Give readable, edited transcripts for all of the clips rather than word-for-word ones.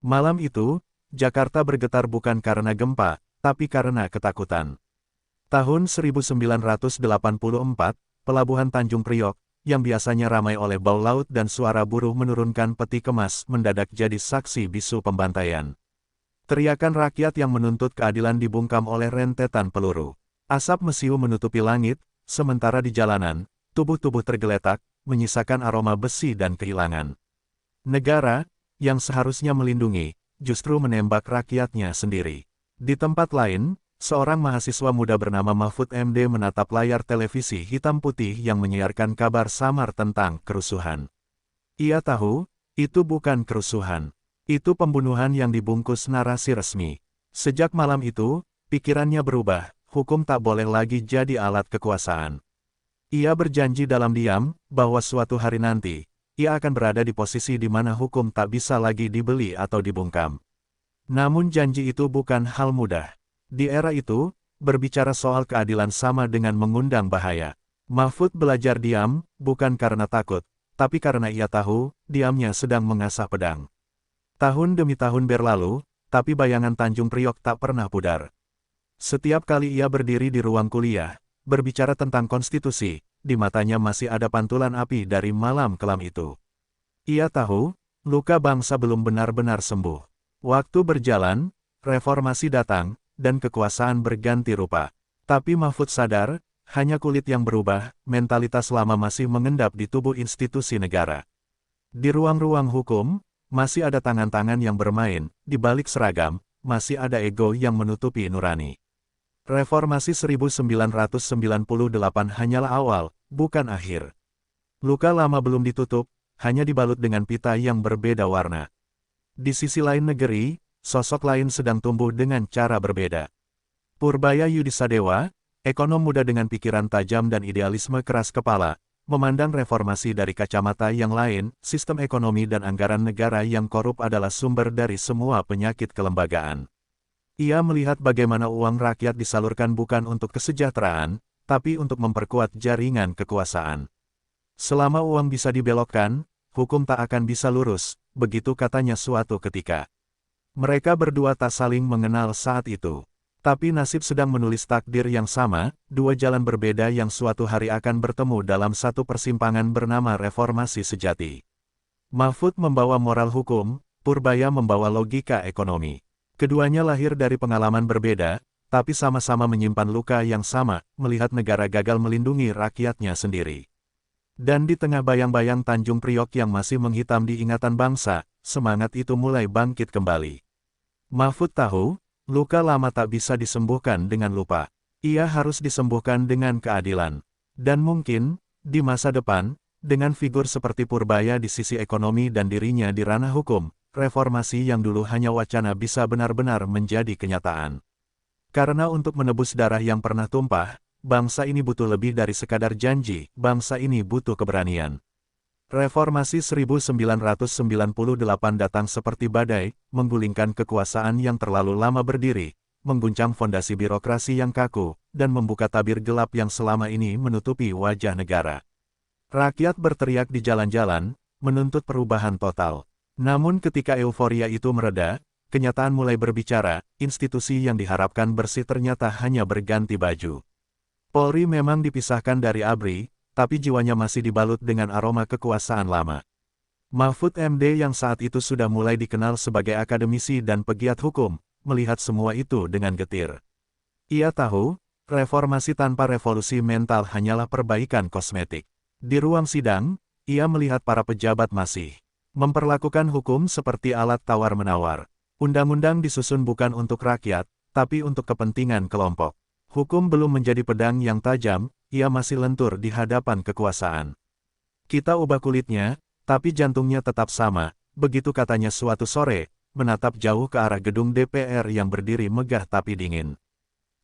Malam itu, Jakarta bergetar bukan karena gempa, tapi karena ketakutan. Tahun 1984, Pelabuhan Tanjung Priok, yang biasanya ramai oleh bau laut dan suara buruh menurunkan peti kemas, mendadak jadi saksi bisu pembantaian. Teriakan rakyat yang menuntut keadilan dibungkam oleh rentetan peluru. Asap mesiu menutupi langit, sementara di jalanan, tubuh-tubuh tergeletak, menyisakan aroma besi dan kehilangan. Negara, yang seharusnya melindungi, justru menembak rakyatnya sendiri. Di tempat lain, seorang mahasiswa muda bernama Mahfud MD menatap layar televisi hitam putih yang menyiarkan kabar samar tentang kerusuhan. Ia tahu, itu bukan kerusuhan. Itu pembunuhan yang dibungkus narasi resmi. Sejak malam itu, pikirannya berubah, hukum tak boleh lagi jadi alat kekuasaan. Ia berjanji dalam diam, bahwa suatu hari nanti, ia akan berada di posisi di mana hukum tak bisa lagi dibeli atau dibungkam. Namun janji itu bukan hal mudah. Di era itu, berbicara soal keadilan sama dengan mengundang bahaya. Mahfud belajar diam, bukan karena takut, tapi karena ia tahu, diamnya sedang mengasah pedang. Tahun demi tahun berlalu, tapi bayangan Tanjung Priok tak pernah pudar. Setiap kali ia berdiri di ruang kuliah, berbicara tentang konstitusi, di matanya masih ada pantulan api dari malam kelam itu. Ia tahu, luka bangsa belum benar-benar sembuh. Waktu berjalan, reformasi datang, dan kekuasaan berganti rupa. Tapi Mahfud sadar, hanya kulit yang berubah, mentalitas lama masih mengendap di tubuh institusi negara. Di ruang-ruang hukum, masih ada tangan-tangan yang bermain, di balik seragam, masih ada ego yang menutupi nurani. Reformasi 1998 hanyalah awal, bukan akhir. Luka lama belum ditutup, hanya dibalut dengan pita yang berbeda warna. Di sisi lain negeri, sosok lain sedang tumbuh dengan cara berbeda. Purbaya Yudisadewa, ekonom muda dengan pikiran tajam dan idealisme keras kepala, memandang reformasi dari kacamata yang lain, sistem ekonomi dan anggaran negara yang korup adalah sumber dari semua penyakit kelembagaan. Ia melihat bagaimana uang rakyat disalurkan bukan untuk kesejahteraan, tapi untuk memperkuat jaringan kekuasaan. Selama uang bisa dibelokkan, hukum tak akan bisa lurus, begitu katanya suatu ketika. Mereka berdua tak saling mengenal saat itu. Tapi nasib sedang menulis takdir yang sama, dua jalan berbeda yang suatu hari akan bertemu dalam satu persimpangan bernama reformasi sejati. Mahfud membawa moral hukum, Purbaya membawa logika ekonomi. Keduanya lahir dari pengalaman berbeda, tapi sama-sama menyimpan luka yang sama, melihat negara gagal melindungi rakyatnya sendiri. Dan di tengah bayang-bayang Tanjung Priok yang masih menghitam di ingatan bangsa, semangat itu mulai bangkit kembali. Mahfud tahu, luka lama tak bisa disembuhkan dengan lupa. Ia harus disembuhkan dengan keadilan. Dan mungkin, di masa depan, dengan figur seperti Purbaya di sisi ekonomi dan dirinya di ranah hukum, reformasi yang dulu hanya wacana bisa benar-benar menjadi kenyataan. Karena untuk menebus darah yang pernah tumpah, bangsa ini butuh lebih dari sekadar janji, bangsa ini butuh keberanian. Reformasi 1998 datang seperti badai, menggulingkan kekuasaan yang terlalu lama berdiri, mengguncang fondasi birokrasi yang kaku, dan membuka tabir gelap yang selama ini menutupi wajah negara. Rakyat berteriak di jalan-jalan, menuntut perubahan total. Namun ketika euforia itu mereda, kenyataan mulai berbicara, institusi yang diharapkan bersih ternyata hanya berganti baju. Polri memang dipisahkan dari ABRI, tapi jiwanya masih dibalut dengan aroma kekuasaan lama. Mahfud MD yang saat itu sudah mulai dikenal sebagai akademisi dan pegiat hukum, melihat semua itu dengan getir. Ia tahu, reformasi tanpa revolusi mental hanyalah perbaikan kosmetik. Di ruang sidang, ia melihat para pejabat masih memperlakukan hukum seperti alat tawar-menawar. Undang-undang disusun bukan untuk rakyat, tapi untuk kepentingan kelompok. Hukum belum menjadi pedang yang tajam, ia masih lentur di hadapan kekuasaan. Kita ubah kulitnya, tapi jantungnya tetap sama, begitu katanya suatu sore, menatap jauh ke arah gedung DPR yang berdiri megah tapi dingin.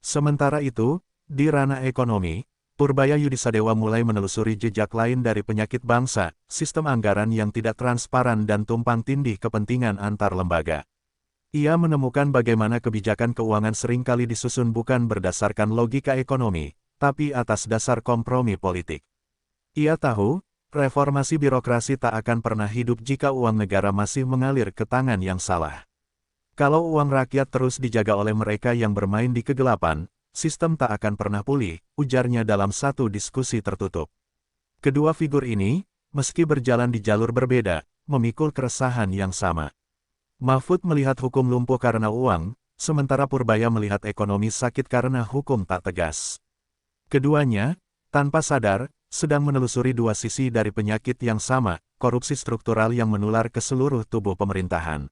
Sementara itu, di ranah ekonomi, Purbaya Yudisadewa mulai menelusuri jejak lain dari penyakit bangsa, sistem anggaran yang tidak transparan dan tumpang tindih kepentingan antar lembaga. Ia menemukan bagaimana kebijakan keuangan seringkali disusun bukan berdasarkan logika ekonomi, tapi atas dasar kompromi politik. Ia tahu, reformasi birokrasi tak akan pernah hidup jika uang negara masih mengalir ke tangan yang salah. Kalau uang rakyat terus dijaga oleh mereka yang bermain di kegelapan, sistem tak akan pernah pulih, ujarnya dalam satu diskusi tertutup. Kedua figur ini, meski berjalan di jalur berbeda, memikul keresahan yang sama. Mahfud melihat hukum lumpuh karena uang, sementara Purbaya melihat ekonomi sakit karena hukum tak tegas. Keduanya, tanpa sadar, sedang menelusuri dua sisi dari penyakit yang sama, korupsi struktural yang menular ke seluruh tubuh pemerintahan.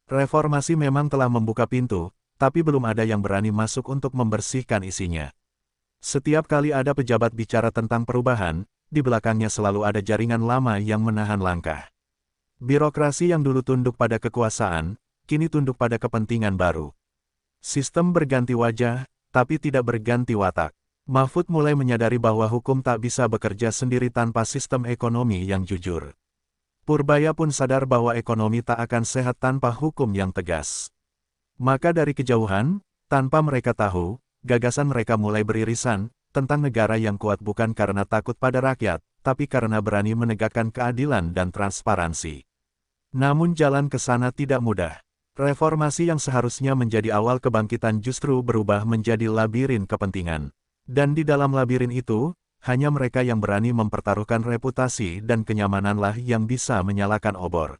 Reformasi memang telah membuka pintu, tapi belum ada yang berani masuk untuk membersihkan isinya. Setiap kali ada pejabat bicara tentang perubahan, di belakangnya selalu ada jaringan lama yang menahan langkah. Birokrasi yang dulu tunduk pada kekuasaan, kini tunduk pada kepentingan baru. Sistem berganti wajah, tapi tidak berganti watak. Mahfud mulai menyadari bahwa hukum tak bisa bekerja sendiri tanpa sistem ekonomi yang jujur. Purbaya pun sadar bahwa ekonomi tak akan sehat tanpa hukum yang tegas. Maka dari kejauhan, tanpa mereka tahu, gagasan mereka mulai beririsan, tentang negara yang kuat bukan karena takut pada rakyat, tapi karena berani menegakkan keadilan dan transparansi. Namun jalan ke sana tidak mudah. Reformasi yang seharusnya menjadi awal kebangkitan justru berubah menjadi labirin kepentingan. Dan di dalam labirin itu, hanya mereka yang berani mempertaruhkan reputasi dan kenyamananlah yang bisa menyalakan obor.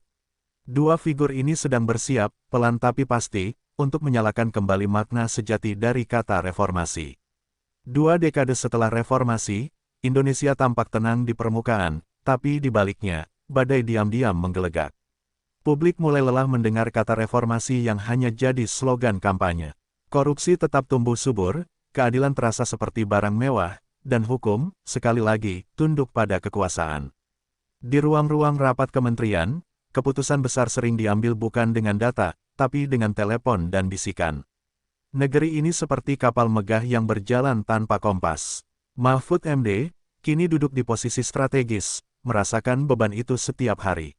Dua figur ini sedang bersiap, pelan tapi pasti, untuk menyalakan kembali makna sejati dari kata reformasi. 2 dekade setelah reformasi, Indonesia tampak tenang di permukaan, tapi di baliknya, badai diam-diam menggelegak. Publik mulai lelah mendengar kata reformasi yang hanya jadi slogan kampanye. Korupsi tetap tumbuh subur, keadilan terasa seperti barang mewah, dan hukum, sekali lagi, tunduk pada kekuasaan. Di ruang-ruang rapat kementerian, keputusan besar sering diambil bukan dengan data, tapi dengan telepon dan bisikan. Negeri ini seperti kapal megah yang berjalan tanpa kompas. Mahfud MD, kini duduk di posisi strategis, merasakan beban itu setiap hari.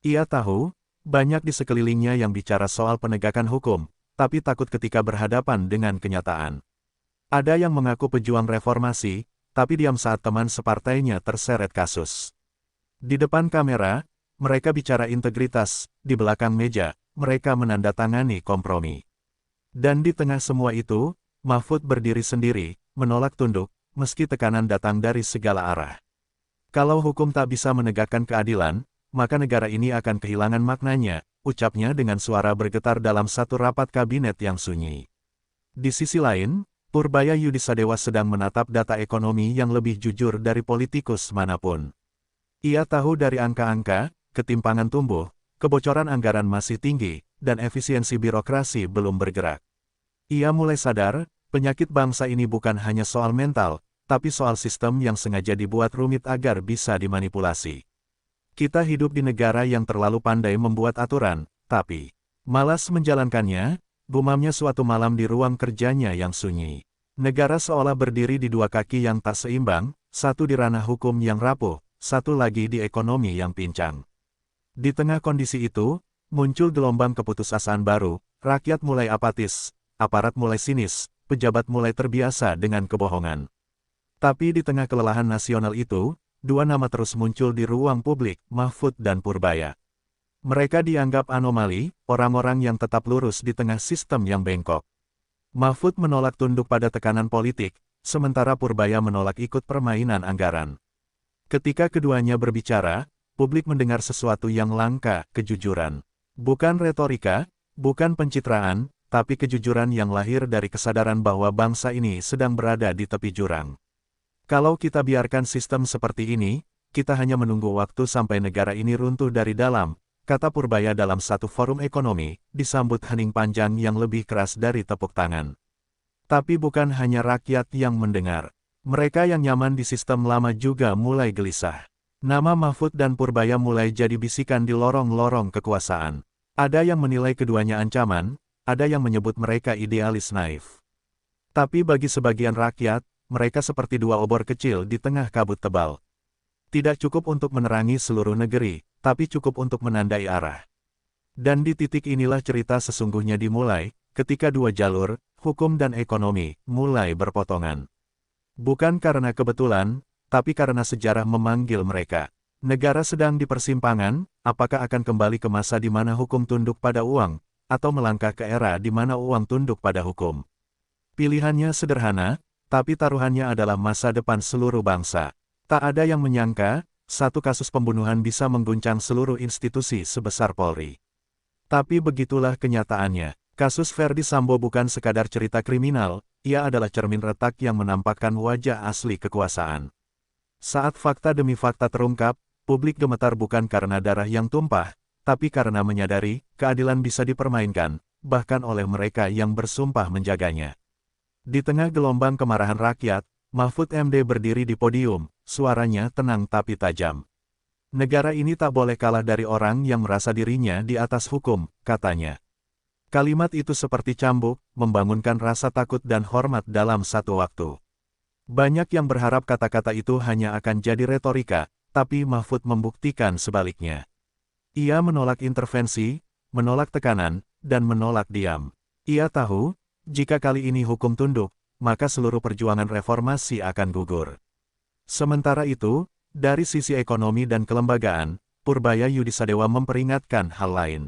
Ia tahu, banyak di sekelilingnya yang bicara soal penegakan hukum, tapi takut ketika berhadapan dengan kenyataan. Ada yang mengaku pejuang reformasi, tapi diam saat teman separtainya terseret kasus. Di depan kamera, mereka bicara integritas, di belakang meja, mereka menandatangani kompromi. Dan di tengah semua itu, Mahfud berdiri sendiri, menolak tunduk, meski tekanan datang dari segala arah. Kalau hukum tak bisa menegakkan keadilan, maka negara ini akan kehilangan maknanya, ucapnya dengan suara bergetar dalam satu rapat kabinet yang sunyi. Di sisi lain, Purbaya Yudisadewa sedang menatap data ekonomi yang lebih jujur dari politikus manapun. Ia tahu dari angka-angka, ketimpangan tumbuh, kebocoran anggaran masih tinggi, dan efisiensi birokrasi belum bergerak. Ia mulai sadar, penyakit bangsa ini bukan hanya soal mental, tapi soal sistem yang sengaja dibuat rumit agar bisa dimanipulasi. Kita hidup di negara yang terlalu pandai membuat aturan, tapi malas menjalankannya, gumamnya suatu malam di ruang kerjanya yang sunyi. Negara seolah berdiri di dua kaki yang tak seimbang, satu di ranah hukum yang rapuh, satu lagi di ekonomi yang pincang. Di tengah kondisi itu, muncul gelombang keputusasaan baru, rakyat mulai apatis, aparat mulai sinis, pejabat mulai terbiasa dengan kebohongan. Tapi di tengah kelelahan nasional itu, dua nama terus muncul di ruang publik, Mahfud dan Purbaya. Mereka dianggap anomali, orang-orang yang tetap lurus di tengah sistem yang bengkok. Mahfud menolak tunduk pada tekanan politik, sementara Purbaya menolak ikut permainan anggaran. Ketika keduanya berbicara, publik mendengar sesuatu yang langka, kejujuran. Bukan retorika, bukan pencitraan, tapi kejujuran yang lahir dari kesadaran bahwa bangsa ini sedang berada di tepi jurang. Kalau kita biarkan sistem seperti ini, kita hanya menunggu waktu sampai negara ini runtuh dari dalam, kata Purbaya dalam satu forum ekonomi, disambut hening panjang yang lebih keras dari tepuk tangan. Tapi bukan hanya rakyat yang mendengar. Mereka yang nyaman di sistem lama juga mulai gelisah. Nama Mahfud dan Purbaya mulai jadi bisikan di lorong-lorong kekuasaan. Ada yang menilai keduanya ancaman, ada yang menyebut mereka idealis naif. Tapi bagi sebagian rakyat, mereka seperti dua obor kecil di tengah kabut tebal. Tidak cukup untuk menerangi seluruh negeri, tapi cukup untuk menandai arah. Dan di titik inilah cerita sesungguhnya dimulai, ketika dua jalur, hukum dan ekonomi, mulai berpotongan. Bukan karena kebetulan, tapi karena sejarah memanggil mereka. Negara sedang di persimpangan, apakah akan kembali ke masa di mana hukum tunduk pada uang, atau melangkah ke era di mana uang tunduk pada hukum. Pilihannya sederhana, tapi taruhannya adalah masa depan seluruh bangsa. Tak ada yang menyangka, satu kasus pembunuhan bisa mengguncang seluruh institusi sebesar Polri. Tapi begitulah kenyataannya. Kasus Verdi Sambo bukan sekadar cerita kriminal, ia adalah cermin retak yang menampakkan wajah asli kekuasaan. Saat fakta demi fakta terungkap, publik gemetar bukan karena darah yang tumpah, tapi karena menyadari keadilan bisa dipermainkan, bahkan oleh mereka yang bersumpah menjaganya. Di tengah gelombang kemarahan rakyat, Mahfud MD berdiri di podium, suaranya tenang tapi tajam. Negara ini tak boleh kalah dari orang yang merasa dirinya di atas hukum, katanya. Kalimat itu seperti cambuk, membangunkan rasa takut dan hormat dalam satu waktu. Banyak yang berharap kata-kata itu hanya akan jadi retorika, tapi Mahfud membuktikan sebaliknya. Ia menolak intervensi, menolak tekanan, dan menolak diam. Ia tahu, jika kali ini hukum tunduk, maka seluruh perjuangan reformasi akan gugur. Sementara itu, dari sisi ekonomi dan kelembagaan, Purbaya Yudisadewa memperingatkan hal lain.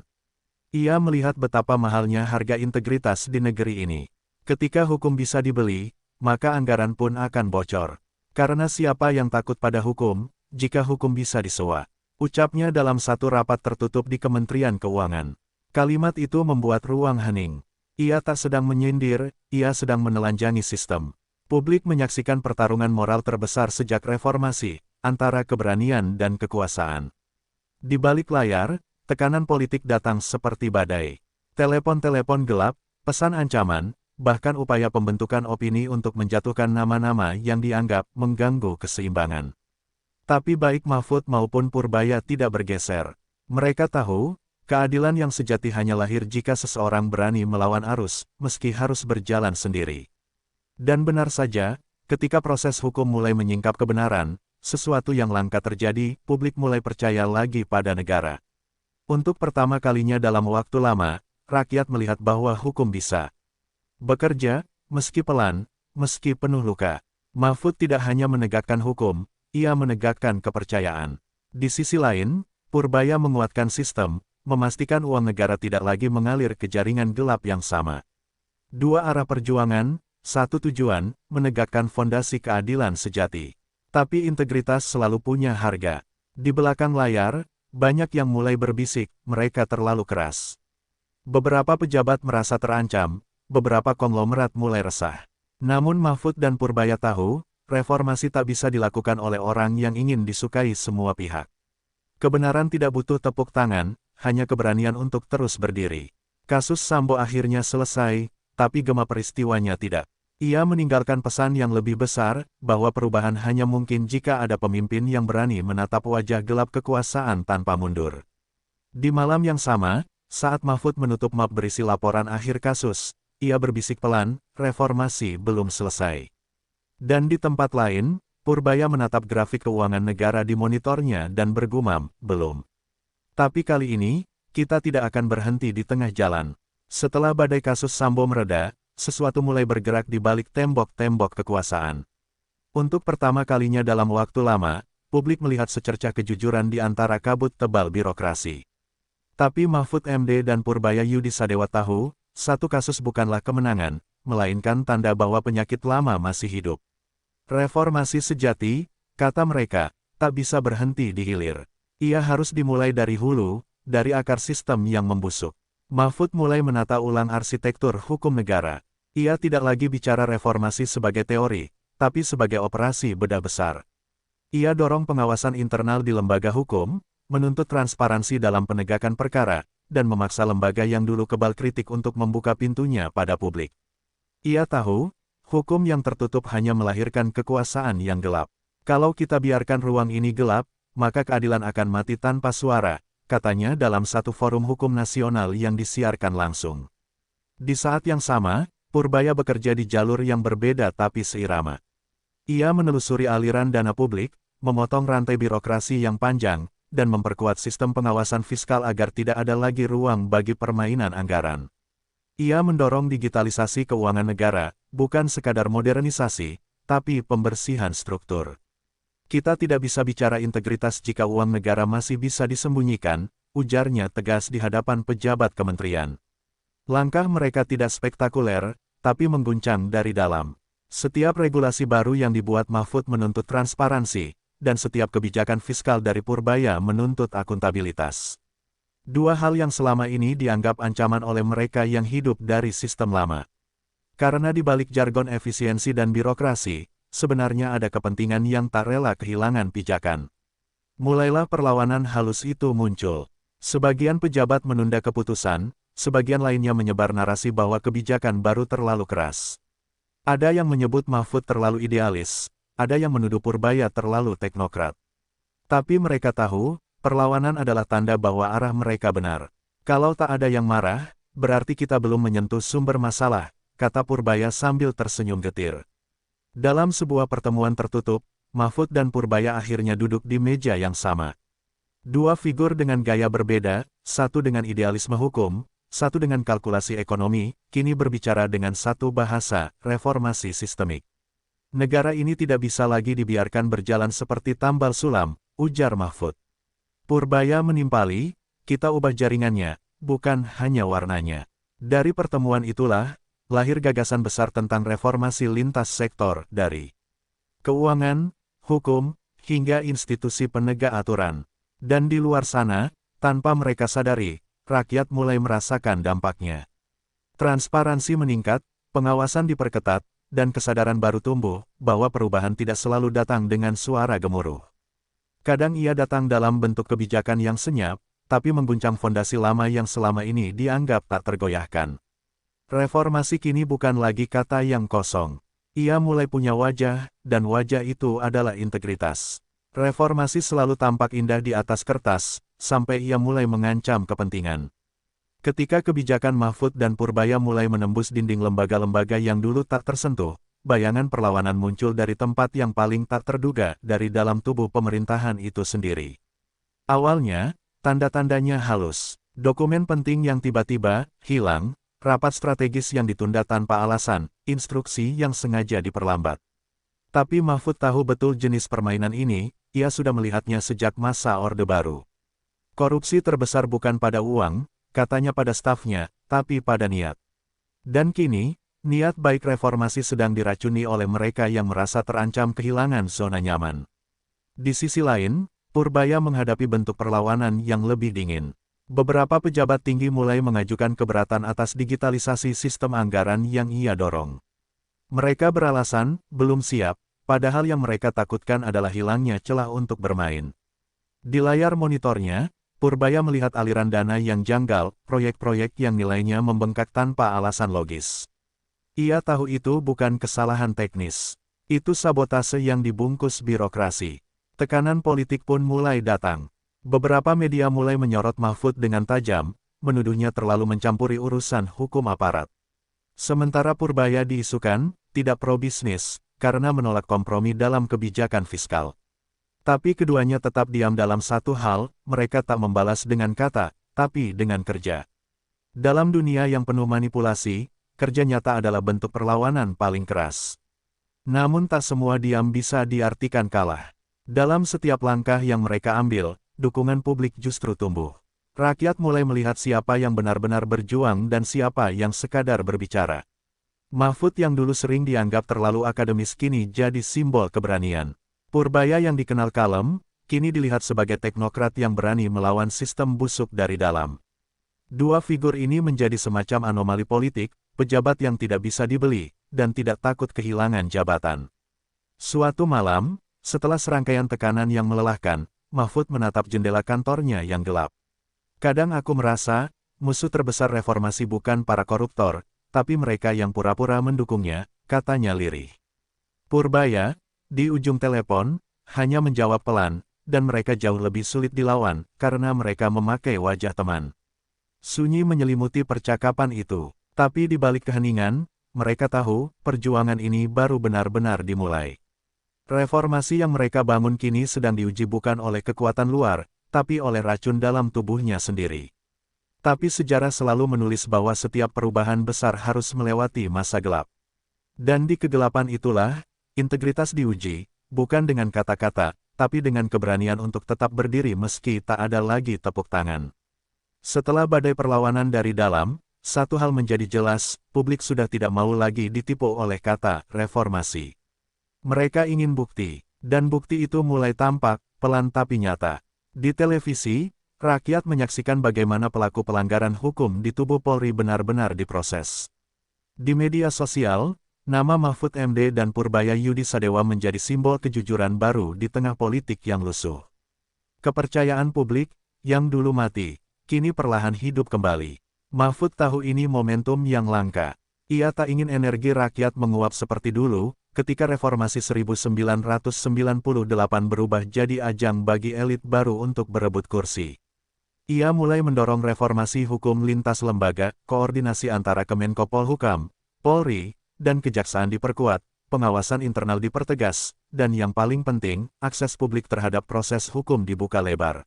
Ia melihat betapa mahalnya harga integritas di negeri ini. Ketika hukum bisa dibeli, maka anggaran pun akan bocor. Karena siapa yang takut pada hukum, jika hukum bisa disewa? Ucapnya dalam satu rapat tertutup di Kementerian Keuangan. Kalimat itu membuat ruang hening. Ia tak sedang menyindir, ia sedang menelanjangi sistem. Publik menyaksikan pertarungan moral terbesar sejak reformasi, antara keberanian dan kekuasaan. Di balik layar, tekanan politik datang seperti badai. Telepon-telepon gelap, pesan ancaman, bahkan upaya pembentukan opini untuk menjatuhkan nama-nama yang dianggap mengganggu keseimbangan. Tapi baik Mahfud maupun Purbaya tidak bergeser. Mereka tahu, keadilan yang sejati hanya lahir jika seseorang berani melawan arus, meski harus berjalan sendiri. Dan benar saja, ketika proses hukum mulai menyingkap kebenaran, sesuatu yang langka terjadi, publik mulai percaya lagi pada negara. Untuk pertama kalinya dalam waktu lama, rakyat melihat bahwa hukum bisa bekerja, meski pelan, meski penuh luka. Mahfud tidak hanya menegakkan hukum, ia menegakkan kepercayaan. Di sisi lain, Purbaya menguatkan sistem, memastikan uang negara tidak lagi mengalir ke jaringan gelap yang sama. Dua arah perjuangan, satu tujuan, menegakkan fondasi keadilan sejati. Tapi integritas selalu punya harga. Di belakang layar, banyak yang mulai berbisik, mereka terlalu keras. Beberapa pejabat merasa terancam, beberapa konglomerat mulai resah. Namun Mahfud dan Purbaya tahu, reformasi tak bisa dilakukan oleh orang yang ingin disukai semua pihak. Kebenaran tidak butuh tepuk tangan, hanya keberanian untuk terus berdiri. Kasus Sambo akhirnya selesai, tapi gema peristiwanya tidak. Ia meninggalkan pesan yang lebih besar, bahwa perubahan hanya mungkin jika ada pemimpin yang berani menatap wajah gelap kekuasaan tanpa mundur. Di malam yang sama, saat Mahfud menutup map berisi laporan akhir kasus, ia berbisik pelan, reformasi belum selesai. Dan di tempat lain, Purbaya menatap grafik keuangan negara di monitornya dan bergumam, belum. Tapi kali ini, kita tidak akan berhenti di tengah jalan. Setelah badai kasus Sambo mereda, sesuatu mulai bergerak di balik tembok-tembok kekuasaan. Untuk pertama kalinya dalam waktu lama, publik melihat secercah kejujuran di antara kabut tebal birokrasi. Tapi Mahfud MD dan Purbaya Yudisadewa tahu, satu kasus bukanlah kemenangan, melainkan tanda bahwa penyakit lama masih hidup. Reformasi sejati, kata mereka, tak bisa berhenti di hilir. Ia harus dimulai dari hulu, dari akar sistem yang membusuk. Mahfud mulai menata ulang arsitektur hukum negara. Ia tidak lagi bicara reformasi sebagai teori, tapi sebagai operasi bedah besar. Ia dorong pengawasan internal di lembaga hukum, menuntut transparansi dalam penegakan perkara, dan memaksa lembaga yang dulu kebal kritik untuk membuka pintunya pada publik. Ia tahu, hukum yang tertutup hanya melahirkan kekuasaan yang gelap. Kalau kita biarkan ruang ini gelap, maka keadilan akan mati tanpa suara, katanya dalam satu forum hukum nasional yang disiarkan langsung. Di saat yang sama, Purbaya bekerja di jalur yang berbeda tapi seirama. Ia menelusuri aliran dana publik, memotong rantai birokrasi yang panjang, dan memperkuat sistem pengawasan fiskal agar tidak ada lagi ruang bagi permainan anggaran. Ia mendorong digitalisasi keuangan negara, bukan sekadar modernisasi, tapi pembersihan struktur. Kita tidak bisa bicara integritas jika uang negara masih bisa disembunyikan, ujarnya tegas di hadapan pejabat kementerian. Langkah mereka tidak spektakuler, tapi mengguncang dari dalam. Setiap regulasi baru yang dibuat Mahfud menuntut transparansi, dan setiap kebijakan fiskal dari Purbaya menuntut akuntabilitas. Dua hal yang selama ini dianggap ancaman oleh mereka yang hidup dari sistem lama. Karena di balik jargon efisiensi dan birokrasi, sebenarnya ada kepentingan yang tak rela kehilangan pijakan. Mulailah perlawanan halus itu muncul. Sebagian pejabat menunda keputusan, sebagian lainnya menyebar narasi bahwa kebijakan baru terlalu keras. Ada yang menyebut Mahfud terlalu idealis, ada yang menuduh Purbaya terlalu teknokrat. Tapi mereka tahu, perlawanan adalah tanda bahwa arah mereka benar. Kalau tak ada yang marah, berarti kita belum menyentuh sumber masalah, kata Purbaya sambil tersenyum getir. Dalam sebuah pertemuan tertutup, Mahfud dan Purbaya akhirnya duduk di meja yang sama. Dua figur dengan gaya berbeda, satu dengan idealisme hukum, satu dengan kalkulasi ekonomi, kini berbicara dengan satu bahasa, reformasi sistemik. Negara ini tidak bisa lagi dibiarkan berjalan seperti tambal sulam, ujar Mahfud. Purbaya menimpali, kita ubah jaringannya, bukan hanya warnanya. Dari pertemuan itulah, lahir gagasan besar tentang reformasi lintas sektor dari keuangan, hukum, hingga institusi penegak aturan. Dan di luar sana, tanpa mereka sadari, rakyat mulai merasakan dampaknya. Transparansi meningkat, pengawasan diperketat, dan kesadaran baru tumbuh, bahwa perubahan tidak selalu datang dengan suara gemuruh. Kadang ia datang dalam bentuk kebijakan yang senyap, tapi mengguncang fondasi lama yang selama ini dianggap tak tergoyahkan. Reformasi kini bukan lagi kata yang kosong. Ia mulai punya wajah, dan wajah itu adalah integritas. Reformasi selalu tampak indah di atas kertas, sampai ia mulai mengancam kepentingan. Ketika kebijakan Mahfud dan Purbaya mulai menembus dinding lembaga-lembaga yang dulu tak tersentuh, bayangan perlawanan muncul dari tempat yang paling tak terduga dari dalam tubuh pemerintahan itu sendiri. Awalnya, tanda-tandanya halus. Dokumen penting yang tiba-tiba hilang, rapat strategis yang ditunda tanpa alasan, instruksi yang sengaja diperlambat. Tapi Mahfud tahu betul jenis permainan ini, ia sudah melihatnya sejak masa Orde Baru. Korupsi terbesar bukan pada uang, katanya pada stafnya, tapi pada niat. Dan kini, niat baik reformasi sedang diracuni oleh mereka yang merasa terancam kehilangan zona nyaman. Di sisi lain, Purbaya menghadapi bentuk perlawanan yang lebih dingin. Beberapa pejabat tinggi mulai mengajukan keberatan atas digitalisasi sistem anggaran yang ia dorong. Mereka beralasan, belum siap, padahal yang mereka takutkan adalah hilangnya celah untuk bermain. Di layar monitornya, Purbaya melihat aliran dana yang janggal, proyek-proyek yang nilainya membengkak tanpa alasan logis. Ia tahu itu bukan kesalahan teknis. Itu sabotase yang dibungkus birokrasi. Tekanan politik pun mulai datang. Beberapa media mulai menyorot Mahfud dengan tajam, menuduhnya terlalu mencampuri urusan hukum aparat. Sementara Purbaya diisukan, tidak pro-bisnis, karena menolak kompromi dalam kebijakan fiskal. Tapi keduanya tetap diam dalam satu hal, mereka tak membalas dengan kata, tapi dengan kerja. Dalam dunia yang penuh manipulasi, kerja nyata adalah bentuk perlawanan paling keras. Namun tak semua diam bisa diartikan kalah. Dalam setiap langkah yang mereka ambil, dukungan publik justru tumbuh. Rakyat mulai melihat siapa yang benar-benar berjuang dan siapa yang sekadar berbicara. Mahfud yang dulu sering dianggap terlalu akademis kini jadi simbol keberanian. Purbaya yang dikenal kalem, kini dilihat sebagai teknokrat yang berani melawan sistem busuk dari dalam. Dua figur ini menjadi semacam anomali politik, pejabat yang tidak bisa dibeli, dan tidak takut kehilangan jabatan. Suatu malam, setelah serangkaian tekanan yang melelahkan, Mahfud menatap jendela kantornya yang gelap. Kadang aku merasa, musuh terbesar reformasi bukan para koruptor, tapi mereka yang pura-pura mendukungnya, katanya lirih. Purbaya, di ujung telepon, hanya menjawab pelan, dan mereka jauh lebih sulit dilawan, karena mereka memakai wajah teman. Sunyi menyelimuti percakapan itu, tapi di balik keheningan, mereka tahu, perjuangan ini baru benar-benar dimulai. Reformasi yang mereka bangun kini sedang diuji bukan oleh kekuatan luar, tapi oleh racun dalam tubuhnya sendiri. Tapi sejarah selalu menulis bahwa setiap perubahan besar harus melewati masa gelap. Dan di kegelapan itulah, integritas diuji, bukan dengan kata-kata, tapi dengan keberanian untuk tetap berdiri meski tak ada lagi tepuk tangan. Setelah badai perlawanan dari dalam, satu hal menjadi jelas, publik sudah tidak mau lagi ditipu oleh kata reformasi. Mereka ingin bukti, dan bukti itu mulai tampak, pelan tapi nyata. Di televisi, rakyat menyaksikan bagaimana pelaku pelanggaran hukum di tubuh Polri benar-benar diproses. Di media sosial, nama Mahfud MD dan Purbaya Yudi Sadewa menjadi simbol kejujuran baru di tengah politik yang lusuh. Kepercayaan publik, yang dulu mati, kini perlahan hidup kembali. Mahfud tahu ini momentum yang langka. Ia tak ingin energi rakyat menguap seperti dulu, ketika reformasi 1998 berubah jadi ajang bagi elit baru untuk berebut kursi. Ia mulai mendorong reformasi hukum lintas lembaga, koordinasi antara Kemenko Polhukam, Polri, dan Kejaksaan diperkuat, pengawasan internal dipertegas, dan yang paling penting, akses publik terhadap proses hukum dibuka lebar.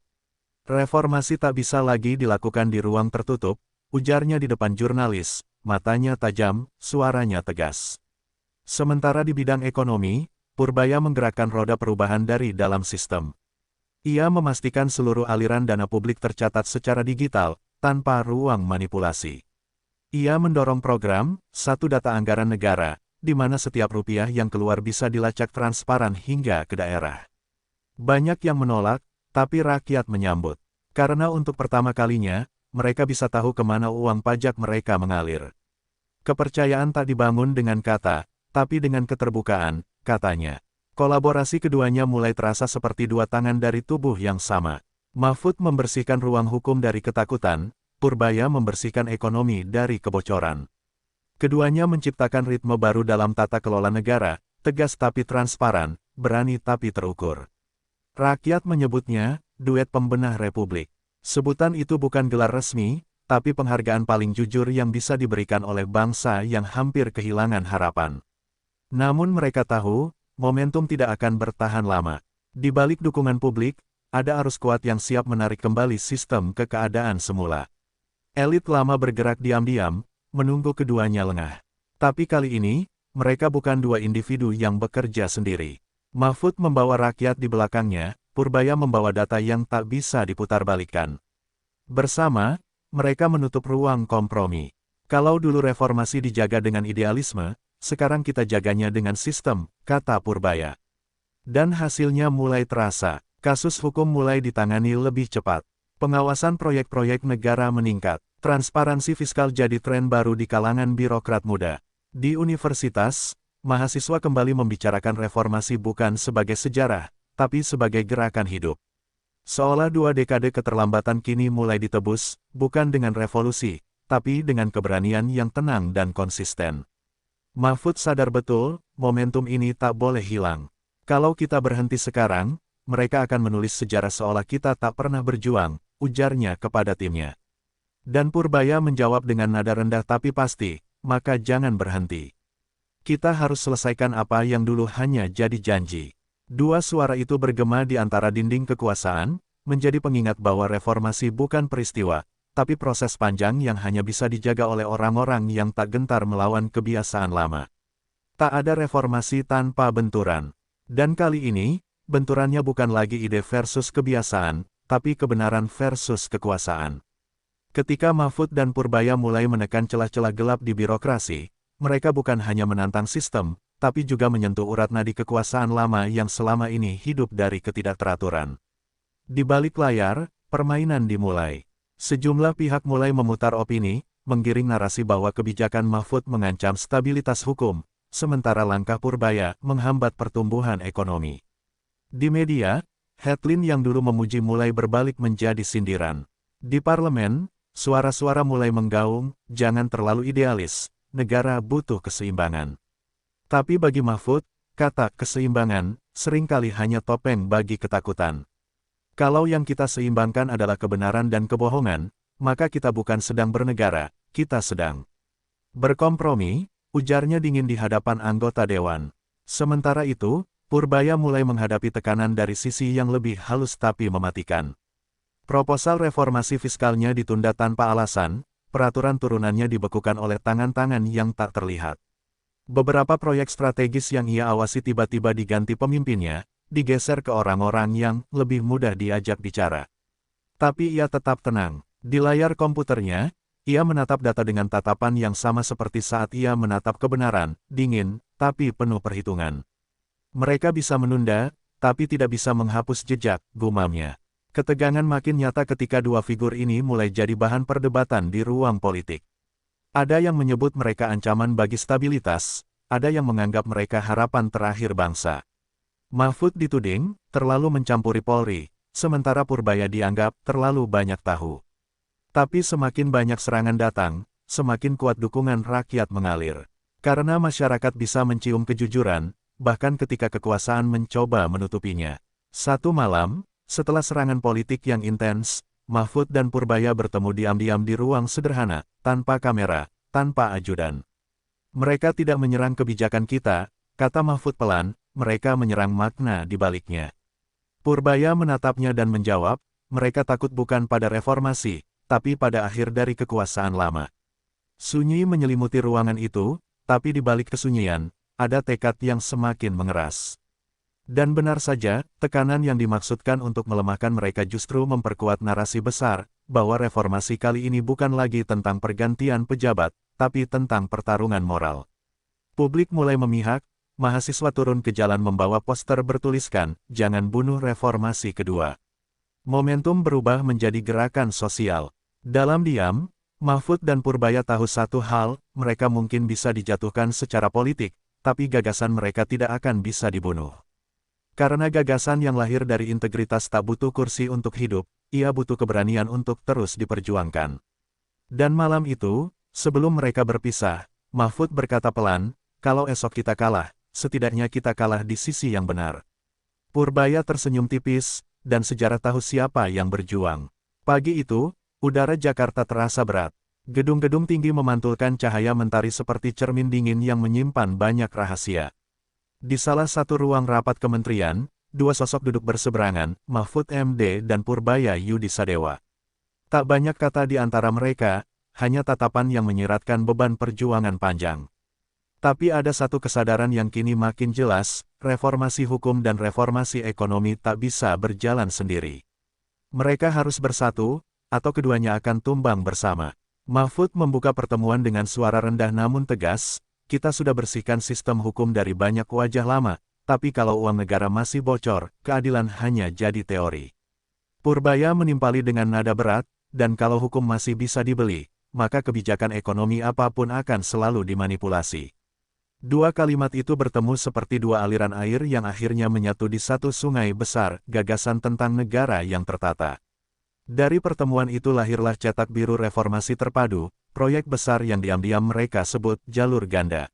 Reformasi tak bisa lagi dilakukan di ruang tertutup, ujarnya di depan jurnalis, matanya tajam, suaranya tegas. Sementara di bidang ekonomi, Purbaya menggerakkan roda perubahan dari dalam sistem. Ia memastikan seluruh aliran dana publik tercatat secara digital, tanpa ruang manipulasi. Ia mendorong program, satu data anggaran negara, di mana setiap rupiah yang keluar bisa dilacak transparan hingga ke daerah. Banyak yang menolak, tapi rakyat menyambut. Karena untuk pertama kalinya, mereka bisa tahu kemana uang pajak mereka mengalir. Kepercayaan tak dibangun dengan kata, tapi dengan keterbukaan, katanya. Kolaborasi keduanya mulai terasa seperti dua tangan dari tubuh yang sama. Mahfud membersihkan ruang hukum dari ketakutan, Purbaya membersihkan ekonomi dari kebocoran. Keduanya menciptakan ritme baru dalam tata kelola negara, tegas tapi transparan, berani tapi terukur. Rakyat menyebutnya, duet pembenah republik. Sebutan itu bukan gelar resmi, tapi penghargaan paling jujur yang bisa diberikan oleh bangsa yang hampir kehilangan harapan. Namun mereka tahu, momentum tidak akan bertahan lama. Di balik dukungan publik, ada arus kuat yang siap menarik kembali sistem ke keadaan semula. Elit lama bergerak diam-diam, menunggu keduanya lengah. Tapi kali ini, mereka bukan dua individu yang bekerja sendiri. Mahfud membawa rakyat di belakangnya, Purbaya membawa data yang tak bisa diputarbalikkan. Bersama, mereka menutup ruang kompromi. Kalau dulu reformasi dijaga dengan idealisme, sekarang kita jaganya dengan sistem, kata Purbaya. Dan hasilnya mulai terasa, kasus hukum mulai ditangani lebih cepat. Pengawasan proyek-proyek negara meningkat. Transparansi fiskal jadi tren baru di kalangan birokrat muda. Di universitas, mahasiswa kembali membicarakan reformasi bukan sebagai sejarah, tapi sebagai gerakan hidup. Seolah 2 dekade keterlambatan kini mulai ditebus, bukan dengan revolusi, tapi dengan keberanian yang tenang dan konsisten. Mahfud sadar betul, momentum ini tak boleh hilang. Kalau kita berhenti sekarang, mereka akan menulis sejarah seolah kita tak pernah berjuang, ujarnya kepada timnya. Dan Purbaya menjawab dengan nada rendah tapi pasti, maka jangan berhenti. Kita harus selesaikan apa yang dulu hanya jadi janji. Dua suara itu bergema di antara dinding kekuasaan, menjadi pengingat bahwa reformasi bukan peristiwa, tapi proses panjang yang hanya bisa dijaga oleh orang-orang yang tak gentar melawan kebiasaan lama. Tak ada reformasi tanpa benturan. Dan kali ini, benturannya bukan lagi ide versus kebiasaan, tapi kebenaran versus kekuasaan. Ketika Mahfud dan Purbaya mulai menekan celah-celah gelap di birokrasi, mereka bukan hanya menantang sistem, tapi juga menyentuh urat nadi kekuasaan lama yang selama ini hidup dari ketidakteraturan. Di balik layar, permainan dimulai. Sejumlah pihak mulai memutar opini, menggiring narasi bahwa kebijakan Mahfud mengancam stabilitas hukum, sementara langkah Purbaya menghambat pertumbuhan ekonomi. Di media, headline yang dulu memuji mulai berbalik menjadi sindiran. Di parlemen, suara-suara mulai menggaung, jangan terlalu idealis, negara butuh keseimbangan. Tapi bagi Mahfud, kata keseimbangan, seringkali hanya topeng bagi ketakutan. Kalau yang kita seimbangkan adalah kebenaran dan kebohongan, maka kita bukan sedang bernegara, kita sedang berkompromi, ujarnya dingin di hadapan anggota dewan. Sementara itu, Purbaya mulai menghadapi tekanan dari sisi yang lebih halus tapi mematikan. Proposal reformasi fiskalnya ditunda tanpa alasan, peraturan turunannya dibekukan oleh tangan-tangan yang tak terlihat. Beberapa proyek strategis yang ia awasi tiba-tiba diganti pemimpinnya, digeser ke orang-orang yang lebih mudah diajak bicara. Tapi ia tetap tenang. Di layar komputernya, Ia menatap data dengan tatapan yang sama seperti saat ia menatap kebenaran, dingin, tapi penuh perhitungan. Mereka bisa menunda, tapi tidak bisa menghapus jejak, gumamnya. Ketegangan makin nyata ketika dua figur ini mulai jadi bahan perdebatan di ruang politik. Ada yang menyebut mereka ancaman bagi stabilitas, ada yang menganggap mereka harapan terakhir bangsa. Mahfud dituding terlalu mencampuri Polri, sementara Purbaya dianggap terlalu banyak tahu. Tapi semakin banyak serangan datang, semakin kuat dukungan rakyat mengalir. Karena masyarakat bisa mencium kejujuran, bahkan ketika kekuasaan mencoba menutupinya. Satu malam, setelah serangan politik yang intens, Mahfud dan Purbaya bertemu diam-diam di ruang sederhana, tanpa kamera, tanpa ajudan. Mereka tidak menyerang kebijakan kita, kata Mahfud pelan, mereka menyerang makna di baliknya. Purbaya menatapnya dan menjawab, mereka takut bukan pada reformasi, tapi pada akhir dari kekuasaan lama. Sunyi menyelimuti ruangan itu, tapi di balik kesunyian, ada tekad yang semakin mengeras. Dan benar saja, tekanan yang dimaksudkan untuk melemahkan mereka justru memperkuat narasi besar, bahwa reformasi kali ini bukan lagi tentang pergantian pejabat, tapi tentang pertarungan moral. Publik mulai memihak, mahasiswa turun ke jalan membawa poster bertuliskan, jangan bunuh reformasi kedua. Momentum berubah menjadi gerakan sosial. Dalam diam, Mahfud dan Purbaya tahu satu hal, mereka mungkin bisa dijatuhkan secara politik, tapi gagasan mereka tidak akan bisa dibunuh. Karena gagasan yang lahir dari integritas tak butuh kursi untuk hidup, ia butuh keberanian untuk terus diperjuangkan. Dan malam itu, sebelum mereka berpisah, Mahfud berkata pelan, kalau esok kita kalah, setidaknya kita kalah di sisi yang benar. Purbaya tersenyum tipis, dan sejarah tahu siapa yang berjuang. Pagi itu, udara Jakarta terasa berat. Gedung-gedung tinggi memantulkan cahaya mentari seperti cermin dingin yang menyimpan banyak rahasia. Di salah satu ruang rapat kementerian, dua sosok duduk berseberangan, Mahfud MD dan Purbaya Yudisadewa. Tak banyak kata di antara mereka, hanya tatapan yang menyiratkan beban perjuangan panjang. Tapi ada satu kesadaran yang kini makin jelas, reformasi hukum dan reformasi ekonomi tak bisa berjalan sendiri. Mereka harus bersatu, atau keduanya akan tumbang bersama. Mahfud membuka pertemuan dengan suara rendah namun tegas, kita sudah bersihkan sistem hukum dari banyak wajah lama, tapi kalau uang negara masih bocor, keadilan hanya jadi teori. Purbaya menimpali dengan nada berat, dan kalau hukum masih bisa dibeli, maka kebijakan ekonomi apapun akan selalu dimanipulasi. Dua kalimat itu bertemu seperti dua aliran air yang akhirnya menyatu di satu sungai besar, gagasan tentang negara yang tertata. Dari pertemuan itu lahirlah cetak biru reformasi terpadu, proyek besar yang diam-diam mereka sebut jalur ganda.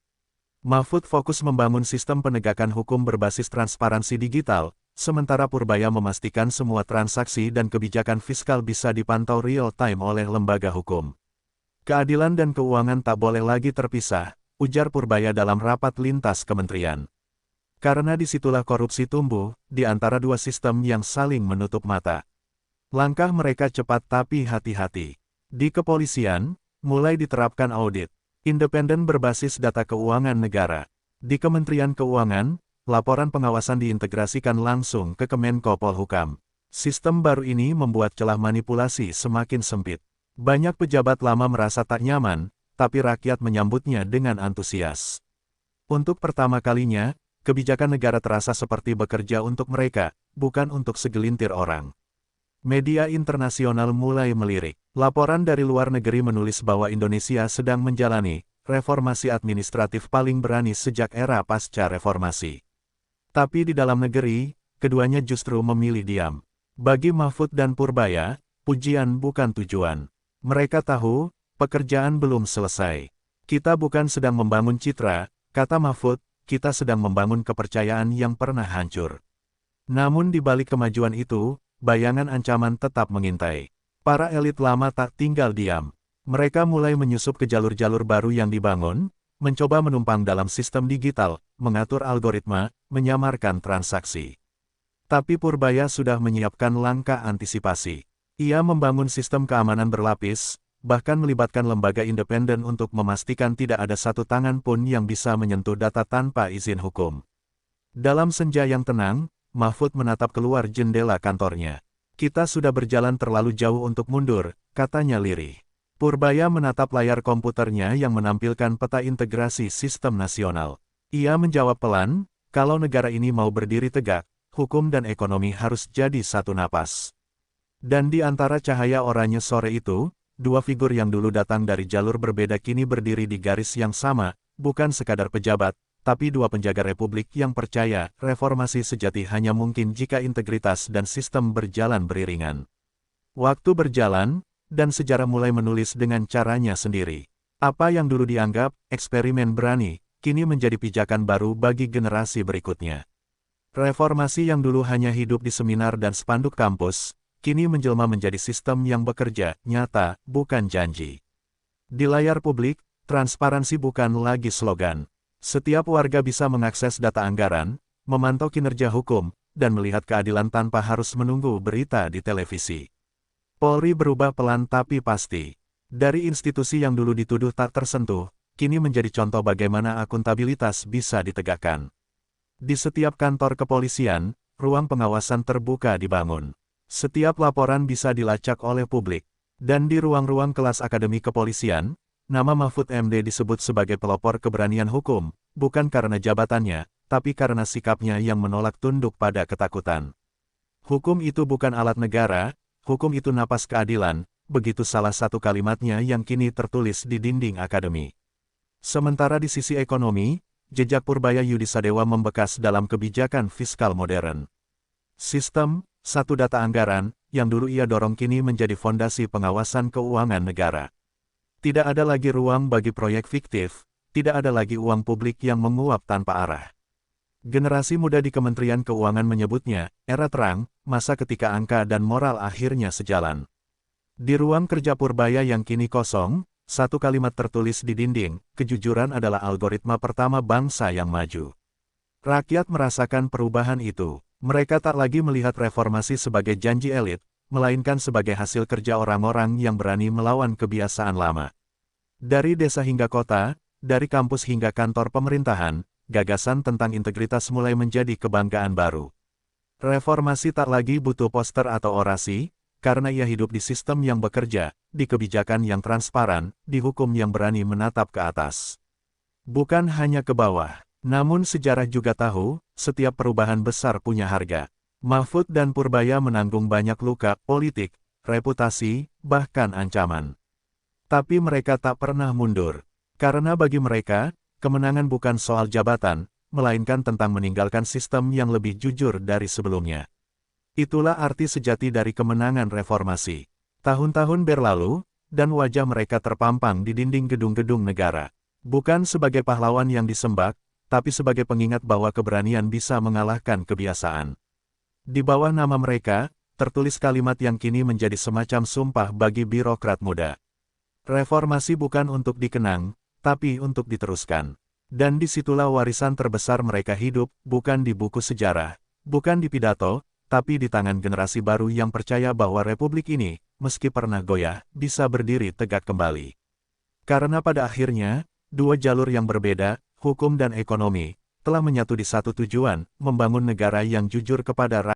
Mahfud fokus membangun sistem penegakan hukum berbasis transparansi digital, sementara Purbaya memastikan semua transaksi dan kebijakan fiskal bisa dipantau real-time oleh lembaga hukum. Keadilan dan keuangan tak boleh lagi terpisah, ujar Purbaya dalam rapat lintas kementerian. Karena disitulah korupsi tumbuh, di antara dua sistem yang saling menutup mata. Langkah mereka cepat tapi hati-hati. Di kepolisian, mulai diterapkan audit independen berbasis data keuangan negara. Di Kementerian Keuangan, laporan pengawasan diintegrasikan langsung ke Kemenko Polhukam. Sistem baru ini membuat celah manipulasi semakin sempit. Banyak pejabat lama merasa tak nyaman, tapi rakyat menyambutnya dengan antusias. Untuk pertama kalinya, kebijakan negara terasa seperti bekerja untuk mereka, bukan untuk segelintir orang. Media internasional mulai melirik. Laporan dari luar negeri menulis bahwa Indonesia sedang menjalani reformasi administratif paling berani sejak era pasca reformasi. Tapi di dalam negeri, keduanya justru memilih diam. Bagi Mahfud dan Purbaya, pujian bukan tujuan. Mereka tahu, pekerjaan belum selesai. Kita bukan sedang membangun citra, kata Mahfud, kita sedang membangun kepercayaan yang pernah hancur. Namun di balik kemajuan itu, bayangan ancaman tetap mengintai. Para elit lama tak tinggal diam. Mereka mulai menyusup ke jalur-jalur baru yang dibangun, mencoba menumpang dalam sistem digital, mengatur algoritma, menyamarkan transaksi. Tapi Purbaya sudah menyiapkan langkah antisipasi. Ia membangun sistem keamanan berlapis, bahkan melibatkan lembaga independen untuk memastikan tidak ada satu tangan pun yang bisa menyentuh data tanpa izin hukum. Dalam senja yang tenang, Mahfud menatap keluar jendela kantornya. Kita sudah berjalan terlalu jauh untuk mundur, katanya lirih. Purbaya menatap layar komputernya yang menampilkan peta integrasi sistem nasional. Ia menjawab pelan, kalau negara ini mau berdiri tegak, hukum dan ekonomi harus jadi satu napas. Dan di antara cahaya oranye sore itu, dua figur yang dulu datang dari jalur berbeda kini berdiri di garis yang sama, bukan sekadar pejabat, tapi dua penjaga republik yang percaya reformasi sejati hanya mungkin jika integritas dan sistem berjalan beriringan. Waktu berjalan, dan sejarah mulai menulis dengan caranya sendiri. Apa yang dulu dianggap eksperimen berani, kini menjadi pijakan baru bagi generasi berikutnya. Reformasi yang dulu hanya hidup di seminar dan spanduk kampus, kini menjelma menjadi sistem yang bekerja, nyata, bukan janji. Di layar publik, transparansi bukan lagi slogan. Setiap warga bisa mengakses data anggaran, memantau kinerja hukum, dan melihat keadilan tanpa harus menunggu berita di televisi. Polri berubah pelan tapi pasti. Dari institusi yang dulu dituduh tak tersentuh, kini menjadi contoh bagaimana akuntabilitas bisa ditegakkan. Di setiap kantor kepolisian, ruang pengawasan terbuka dibangun. Setiap laporan bisa dilacak oleh publik. Dan di ruang-ruang kelas akademi kepolisian, nama Mahfud MD disebut sebagai pelopor keberanian hukum, bukan karena jabatannya, tapi karena sikapnya yang menolak tunduk pada ketakutan. Hukum itu bukan alat negara, hukum itu napas keadilan, begitu salah satu kalimatnya yang kini tertulis di dinding akademi. Sementara di sisi ekonomi, jejak Purbaya Yudisadewa membekas dalam kebijakan fiskal modern. Sistem, satu data anggaran, yang dulu ia dorong kini menjadi fondasi pengawasan keuangan negara. Tidak ada lagi ruang bagi proyek fiktif, tidak ada lagi uang publik yang menguap tanpa arah. Generasi muda di Kementerian Keuangan menyebutnya, era terang, masa ketika angka dan moral akhirnya sejalan. Di ruang kerja Purbaya yang kini kosong, satu kalimat tertulis di dinding, kejujuran adalah algoritma pertama bangsa yang maju. Rakyat merasakan perubahan itu. Mereka tak lagi melihat reformasi sebagai janji elit, melainkan sebagai hasil kerja orang-orang yang berani melawan kebiasaan lama. Dari desa hingga kota, dari kampus hingga kantor pemerintahan, gagasan tentang integritas mulai menjadi kebanggaan baru. Reformasi tak lagi butuh poster atau orasi, karena ia hidup di sistem yang bekerja, di kebijakan yang transparan, di hukum yang berani menatap ke atas. Bukan hanya ke bawah, namun sejarah juga tahu, setiap perubahan besar punya harga. Mahfud dan Purbaya menanggung banyak luka, politik, reputasi, bahkan ancaman. Tapi mereka tak pernah mundur. Karena bagi mereka, kemenangan bukan soal jabatan, melainkan tentang meninggalkan sistem yang lebih jujur dari sebelumnya. Itulah arti sejati dari kemenangan reformasi. Tahun-tahun berlalu, dan wajah mereka terpampang di dinding gedung-gedung negara. Bukan sebagai pahlawan yang disembah, tapi sebagai pengingat bahwa keberanian bisa mengalahkan kebiasaan. Di bawah nama mereka, tertulis kalimat yang kini menjadi semacam sumpah bagi birokrat muda. Reformasi bukan untuk dikenang, tapi untuk diteruskan. Dan disitulah warisan terbesar mereka hidup, bukan di buku sejarah, bukan di pidato, tapi di tangan generasi baru yang percaya bahwa republik ini, meski pernah goyah, bisa berdiri tegak kembali. Karena pada akhirnya, dua jalur yang berbeda, hukum dan ekonomi, telah menyatu di satu tujuan, membangun negara yang jujur kepada rakyat.